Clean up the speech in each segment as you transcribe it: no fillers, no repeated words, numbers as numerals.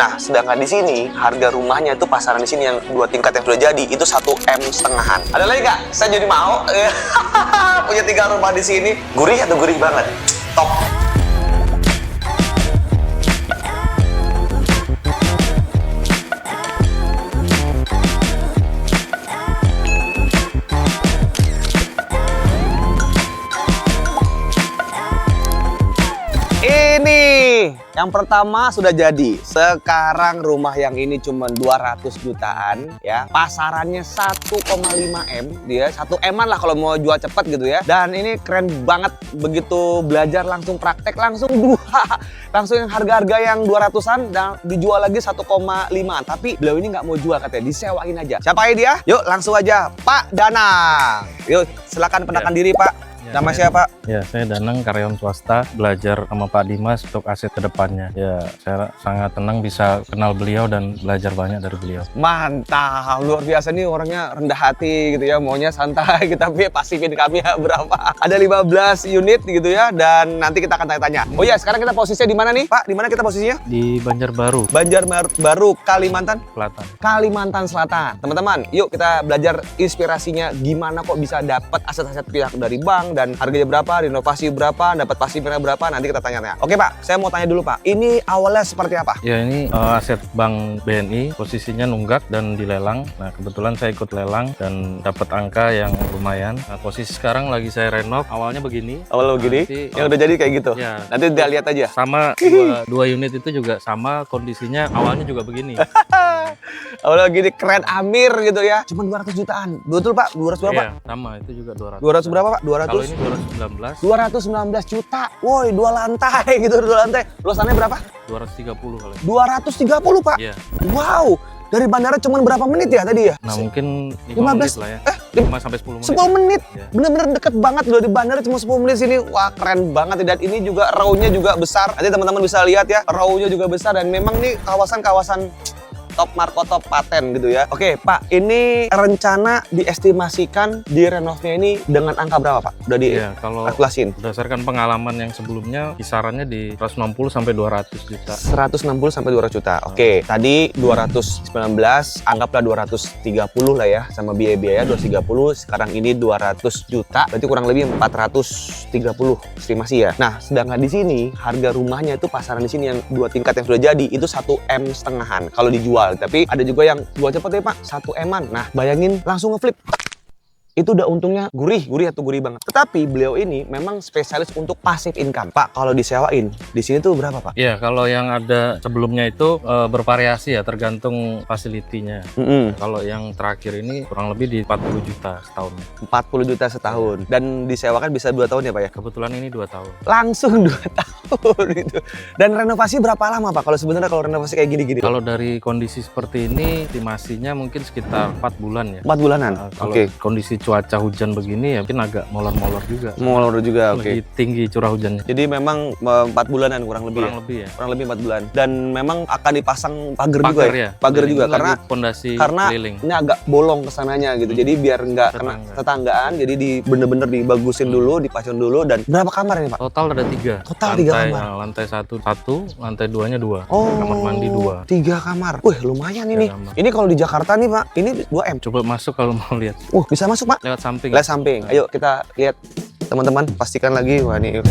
Nah, sedangkan di sini harga rumahnya itu pasaran di sini yang 2 tingkat yang sudah jadi itu 1,5 M. Ada lagi nggak? Saya jadi mau punya 3 rumah di sini. Gurih atau gurih banget? Top. Ini yang pertama sudah jadi. Sekarang rumah yang ini cuma 200 jutaan ya. Pasarannya 1,5 M. Dia 1 M-an lah kalau mau jual cepat gitu ya. Dan ini keren banget, begitu belajar langsung praktek langsung langsung yang harga-harga yang 200-an dan dijual lagi 1,5. Tapi beliau ini nggak mau jual katanya, disewain aja. Siapa dia? Yuk langsung aja Pak Danang. Yuk silakan pendakan diri Pak. Nama siapa? Ya, saya Danang, karyawan swasta, belajar sama Pak Dimas untuk aset kedepannya. Ya, saya sangat tenang bisa kenal beliau dan belajar banyak dari beliau. Mantap, luar biasa nih orangnya, rendah hati gitu ya, maunya santai, tapi pasifin kami ya berapa? Ada 15 unit gitu ya, dan nanti kita akan tanya-tanya. Oh ya, sekarang kita posisinya di mana nih, Pak? Di mana kita posisinya? Di Banjarbaru, Banjarbaru, Kalimantan Selatan. Kalimantan Selatan. Teman-teman, yuk kita belajar inspirasinya gimana kok bisa dapat aset-aset pihak dari bank dan harganya berapa, renovasi berapa, dapat pasifnya berapa, nanti kita tanya-tanya. Oke Pak, saya mau tanya dulu Pak, ini awalnya seperti apa? Ya, ini aset Bank BNI, posisinya nunggak dan dilelang. Nah, kebetulan saya ikut lelang dan dapat angka yang lumayan. Nah, posisi sekarang lagi saya renov, awalnya begini. Awalnya begini, yang udah jadi kayak gitu? Ya. Nanti kita lihat aja. Sama, dua unit itu juga sama kondisinya, awalnya juga begini. Awalnya gini, keren Amir gitu ya. Cuma 200 jutaan, betul Pak? 200 berapa? Iya, sama, itu juga 200. 200 berapa Pak? 200? Kalau ini 219. 219 juta, woi 2 lantai gitu, 2 lantai. Luasannya berapa? 230 kali. 230 Pak? Iya. Wow, dari bandara cuma berapa menit ya tadi ya? Nah, mungkin 15 menit lah ya. 5 sampai 10 menit. 10 menit, Ya. bener-bener deket banget loh, di bandara cuma 10 menit sini. Wah keren banget, dan ini juga row-nya juga besar. Nanti teman-teman bisa lihat ya, row-nya juga besar, dan memang nih kawasan-kawasan top marko, top paten gitu ya. Oke Pak, ini rencana diestimasikan di renovnya ini dengan angka berapa Pak? Udah Iya, kalau dikalkulasiin? berdasarkan pengalaman yang sebelumnya kisarannya di 160 sampai 200 juta. 160 sampai 200 juta. Oke, tadi 219, anggaplah 230 lah ya, sama biaya-biaya 230. Sekarang ini 200 juta, berarti kurang lebih 430 estimasi ya. Nah, sedangkan di sini harga rumahnya itu pasaran di sini yang 2 tingkat yang sudah jadi itu 1,5 M kalau dijual. Tapi ada juga yang jual cepet ya Pak, 1 M-an. Nah, bayangin langsung ngeflip. Itu udah untungnya gurih atau gurih banget. Tetapi beliau ini memang spesialis untuk passive income. Pak, kalau disewain, di sini tuh berapa Pak? Iya, kalau yang ada sebelumnya itu bervariasi ya, tergantung fasilitinya. Kalau yang terakhir ini kurang lebih di 40 juta setahun. 40 juta setahun. Dan disewakan bisa 2 tahun ya Pak ya? Kebetulan ini 2 tahun. Langsung 2 tahun gitu. Dan renovasi berapa lama Pak? Kalau sebenarnya kalau renovasi kayak gini-gini? Kalau dari kondisi seperti ini, estimasinya mungkin sekitar 4 bulan ya. 4 bulanan? Kalau Oke. kondisi cuaca hujan begini ya mungkin agak molor-molor juga. Molor juga, oke. Lebih tinggi curah hujannya. Jadi memang 4 bulanan kurang lebih Kurang ya? lebih ya. Kurang lebih 4 bulan. Dan memang akan dipasang pagar juga ya? Ya. Pagar juga, Lagi karena pondasi karena keliling. ini agak bolong kesananya gitu. Jadi biar nggak kena tetanggaan, jadi bener-bener dibagusin dulu, dipasang dulu. Dan berapa kamar ini Pak? Total ada 3. Total 3 kamar? Lantai 1, lantai 2-nya 2. Oh, Kamar mandi 2. 3 kamar. Wih, lumayan ini. 3 kamar. Ini kalau di Jakarta nih Pak, ini 2 M. Coba masuk kalau mau lihat. Bisa masuk Pak? Lewat samping. Lihat samping. Ayo kita lihat teman-teman, pastikan lagi. Wah ini.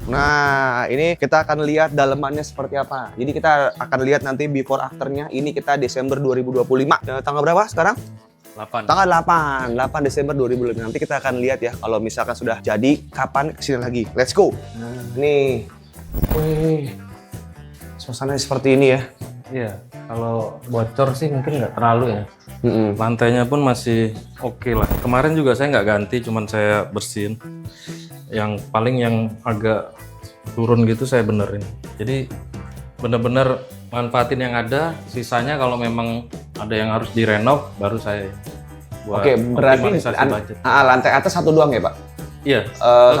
Nah, ini kita akan lihat dalemannya seperti apa. Jadi kita akan lihat nanti before afternya. Ini kita Desember 2025. Tanggal berapa sekarang? 8. Tanggal 8 Desember 2025. Nanti kita akan lihat ya, kalau misalkan sudah jadi, kapan kesini lagi. Let's go. Nah, nih. Wih. Suasananya seperti ini ya. Iya, kalau bocor sih mungkin nggak terlalu ya. Lantainya pun masih oke lah. Kemarin juga saya nggak ganti, cuman saya bersihin. Yang paling yang agak turun gitu saya benerin. Jadi bener-bener manfaatin yang ada, sisanya kalau memang ada yang harus direnov baru saya buat. Oke, berarti budget. lantai atas 1 doang ya Pak? Iya,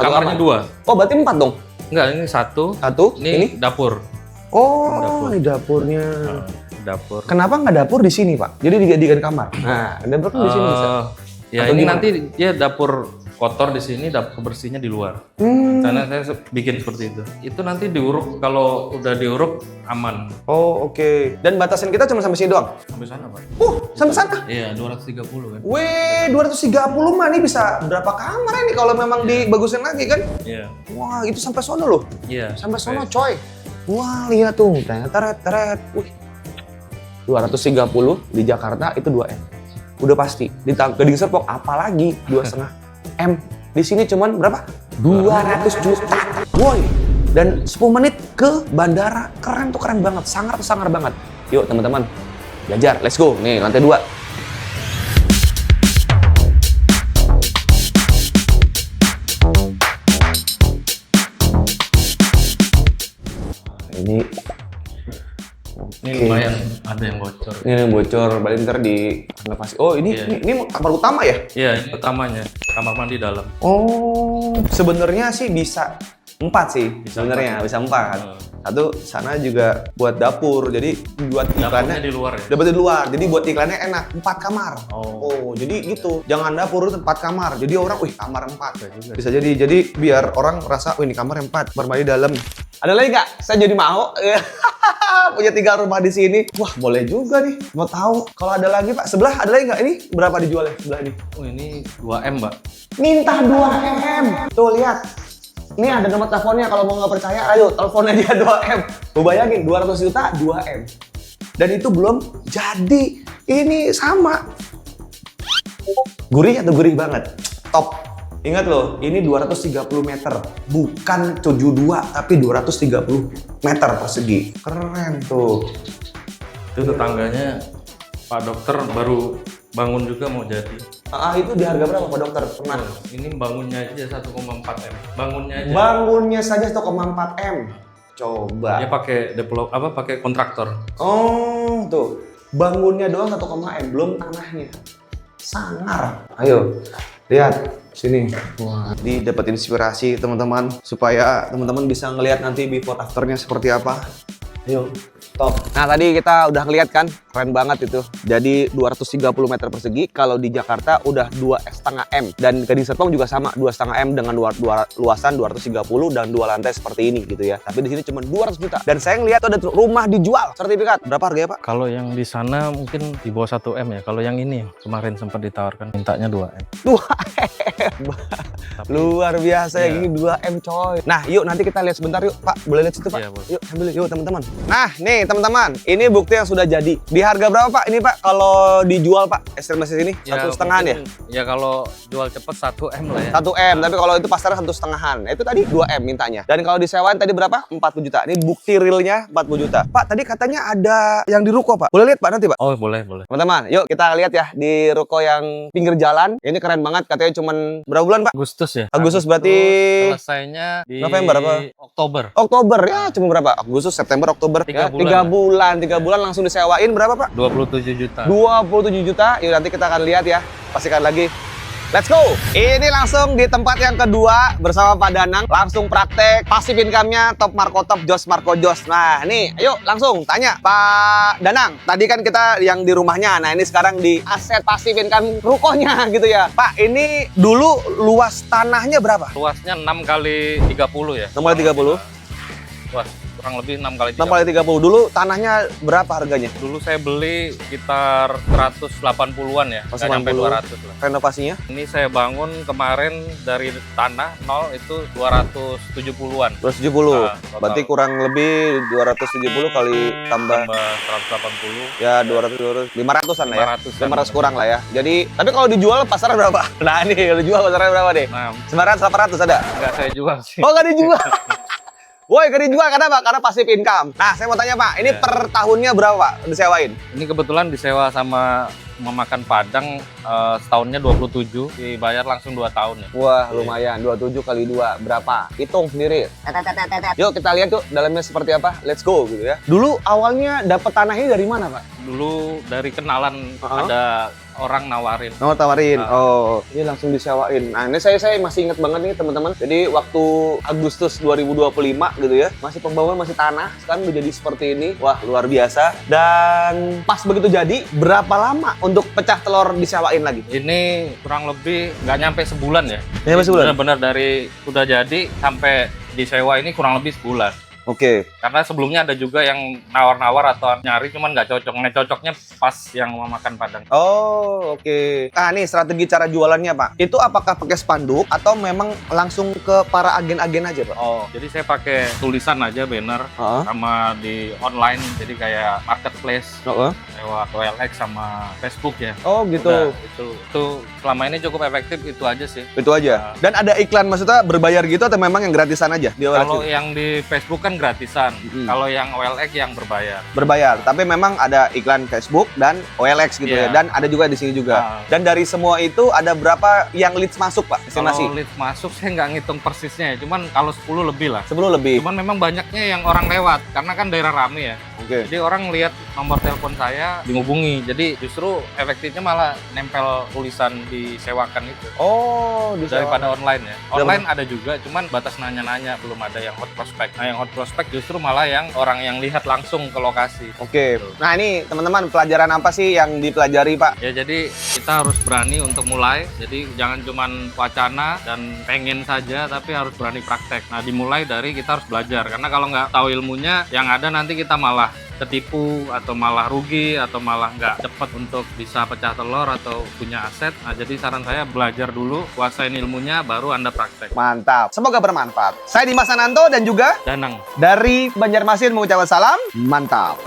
kamar? kamarnya 2. Oh berarti 4 dong? Enggak, ini 1. Ini dapur. Oh, ini dapurnya. Dapur. Kenapa nggak dapur di sini Pak? Jadi dijadikan kamar. Nah, dapur kan di sini bisa. Ya Atau ini gimana? nanti ya dapur kotor di sini, dapat bersihnya di luar. Karena saya bikin seperti itu. Itu nanti diuruk, kalau udah diuruk aman. Oh, oke. Dan batasan kita cuma sampai sini doang? Sampai sana, Pak. Sampai sana? Iya, 230 kan. Weh, 230 mah nih bisa berapa kamar ini kalau memang dibagusin lagi kan? Iya. Wah, itu sampai sono loh. Iya. Sampai sono coy. Wah, lihat tuh. Teret. Wih. 230 di Jakarta itu 2M. Udah pasti. Di Gading Serpong apalagi 2,5 M. Di sini cuman berapa? 200 juta. Woi. Dan 10 menit ke bandara. Keren tuh, keren banget. Sangar banget. Yuk teman-teman. Belajar. Let's go. Nih, lantai 2. Ini lumayan ada yang bocor. Ini yang bocor, balik ntar di renovasi. Oh, ini kamar utama ya? Iya, ini utamanya. Kamar mandi dalam. Oh, sebenarnya sih bisa 4 sih. Sebenarnya bisa 4. Satu sana juga buat dapur. Jadi buat iklannya di luar ya. dapat di luar. Jadi buat iklannya enak, 4 kamar. Oh, jadi gitu. Jangan dapur itu 4 kamar. Jadi orang, wih, kamar 4. Bisa jadi biar orang rasa, wih, ini kamar 4, kamar mandi dalam. Ada lagi nggak? Saya jadi mau. Punya 3 rumah di sini. Wah, boleh juga nih. Mau tahu kalau ada lagi, Pak. Sebelah ada lagi nggak? Ini berapa dijualnya sebelah ini? Oh, ini 2M, Mbak. Minta 2M. Tuh, lihat. Ini ada nomor teleponnya, kalau mau nggak percaya, ayo teleponnya dia 2M. Lu bayangin, 200 juta 2M. Dan itu belum jadi. Ini sama. Gurih atau gurih banget? Top. Ingat loh, ini 230 meter. Bukan 72, tapi 230 meter persegi. Keren tuh. Itu tetangganya Pak Dokter baru bangun juga mau jadi. Itu di harga berapa Pak Dokter? Pernah? Ini bangunnya aja 1,4 M. Bangunnya aja. Bangunnya saja 1,4 M. Coba. Dia pakai kontraktor. Oh, tuh. Bangunnya doang 1, M, belum tanahnya. Sangar. Ayo, lihat sini. Wah, dapat inspirasi teman-teman supaya teman-teman bisa ngelihat nanti before afternya seperti apa. Ayo, top. Nah, tadi kita udah ngeliat kan, keren banget itu. Jadi 230 meter persegi, kalau di Jakarta udah 2,5 M. Dan Gading Serpong juga sama, 2,5 M dengan luasan 230 dan 2 lantai seperti ini gitu ya. Tapi di sini cuma 200 juta. Dan saya ngeliat tuh ada rumah dijual, sertifikat. Berapa harganya, Pak? Kalau yang di sana mungkin di bawah 1 M ya. Kalau yang ini kemarin sempat ditawarkan mintanya 2 M. 2M. Luar biasa ya, gini 2M coy. Nah, yuk nanti kita lihat sebentar yuk, Pak. Boleh lihat situ, Pak? Iya, boleh. Yuk, sambil yuk teman-teman. Nah, nih teman-teman, ini bukti yang sudah jadi. Di harga berapa, Pak? Ini, Pak, kalau dijual, Pak, estimasi ini 1,5 ya? Ya kalau jual cepet 1 M lah ya. 1M, tapi kalau itu pasarnya 1,5. Itu tadi 2M mintanya. Dan kalau disewain tadi berapa? 40 juta. Ini bukti realnya 40 juta. Pak, tadi katanya ada yang di ruko, Pak. Boleh lihat, Pak, nanti, Pak? Oh, boleh. Teman-teman, yuk kita lihat ya di ruko yang pinggir jalan. Ini keren banget, katanya cuman berapa bulan, Pak? Agustus ya. Agustus berarti selesainya di November apa? Oktober ya, cuma berapa? Agustus, September, Oktober. 3 bulan. 3 bulan langsung disewain berapa, Pak? 27 juta. 27 juta. Yuk nanti kita akan lihat ya. Pastikan lagi. Let's go! Ini langsung di tempat yang kedua bersama Pak Danang. Langsung praktek passive income-nya top Marco top, Jos Marco Jos. Nah, nih, ayo langsung tanya Pak Danang. Tadi kan kita yang di rumahnya. Nah, ini sekarang di aset passive income rukonya gitu ya. Pak, ini dulu luas tanahnya berapa? Luasnya 6 kali 30 ya. 6 kali 30? Luas kurang lebih 6 kali 6 kali 30. Dulu tanahnya berapa harganya? Dulu saya beli sekitar 180-an ya, nggak sampai 200 lah. Renovasinya? Ini saya bangun kemarin dari tanah 0 itu 270-an. 270. Nah, Berarti kurang lebih 270 kali tambah 180. ya 200 500-an lah ya. 500 kurang lah ya. Jadi, tapi kalau dijual pasarnya berapa? Nah, nih kalau dijual pasarnya berapa deh? Nah, 900 800 ada? nggak saya jual sih. Oh, nggak dijual. Woi, nggak dijual kenapa? Karena passive income. Nah, saya mau tanya, Pak, ini per tahunnya berapa, Pak, disewain? Ini kebetulan disewa sama Memakan Padang, setahunnya 27, dibayar langsung 2 tahun ya. Wah, lumayan. 27 kali 2 berapa? Hitung sendiri. Yuk kita lihat tuh dalamnya seperti apa. Let's go gitu ya. Dulu awalnya dapat tanah ini dari mana, Pak? Dulu dari kenalan ada orang nawarin. Nomor tawarin. Oh, ini langsung disewain. Nah, ini saya masih ingat banget nih teman-teman. Jadi waktu Agustus 2025 gitu ya, masih pembangunan masih tanah, sekarang udah jadi seperti ini. Wah, luar biasa. Dan pas begitu jadi, berapa lama untuk pecah telur disewain lagi? Ini kurang lebih nggak nyampe sebulan ya. Nggak nyampe sebulan? Benar-benar dari udah jadi sampai disewa ini kurang lebih sebulan. Oke. Karena sebelumnya ada juga yang nawar-nawar atau nyari cuman nggak cocok. Nah, cocoknya pas yang mau makan Padang. Oh, oke. Nah, nih strategi cara jualannya, Pak. Itu apakah pakai spanduk atau memang langsung ke para agen-agen aja, Pak? Oh, jadi saya pakai tulisan aja banner sama di online, jadi kayak marketplace lewat OLX sama Facebook ya. Oh, gitu. Udah, itu selama ini cukup efektif, itu aja sih. Itu aja. Dan ada iklan maksudnya berbayar gitu atau memang yang gratisan aja di OLX? Kalau yang di Facebook kan gratisan. Kalau yang OLX yang berbayar. Berbayar, tapi memang ada iklan Facebook dan OLX gitu ya. Dan ada juga di sini juga. Dan dari semua itu ada berapa yang leads masuk, Pak? Estimasi? Kalau leads masuk saya nggak ngitung persisnya ya, cuman kalau 10 lebih lah. 10 lebih. Cuman memang banyaknya yang orang lewat, karena kan daerah rame ya. Oke. Jadi orang lihat nomor telepon saya dihubungi. Jadi justru efektifnya malah nempel tulisan disewakan itu. Oh, daripada online ya. Online ada juga, cuman batas nanya-nanya, belum ada yang hot prospect. Nah, yang hot prospect justru malah yang orang yang lihat langsung ke lokasi. Oke. Nah, ini teman-teman pelajaran apa sih yang dipelajari, Pak? Ya, jadi kita harus berani untuk mulai. Jadi jangan cuman wacana dan pengen saja, tapi harus berani praktek. Nah, dimulai dari kita harus belajar. Karena kalau nggak tahu ilmunya, yang ada nanti kita malah ketipu atau malah rugi atau malah nggak cepat untuk bisa pecah telur atau punya aset. Nah, jadi saran saya belajar dulu, kuasain ilmunya, baru Anda praktek. Mantap. Semoga bermanfaat. Saya Dimas Ananto dan juga Danang. dari Banjarmasin mengucapkan salam. Mantap.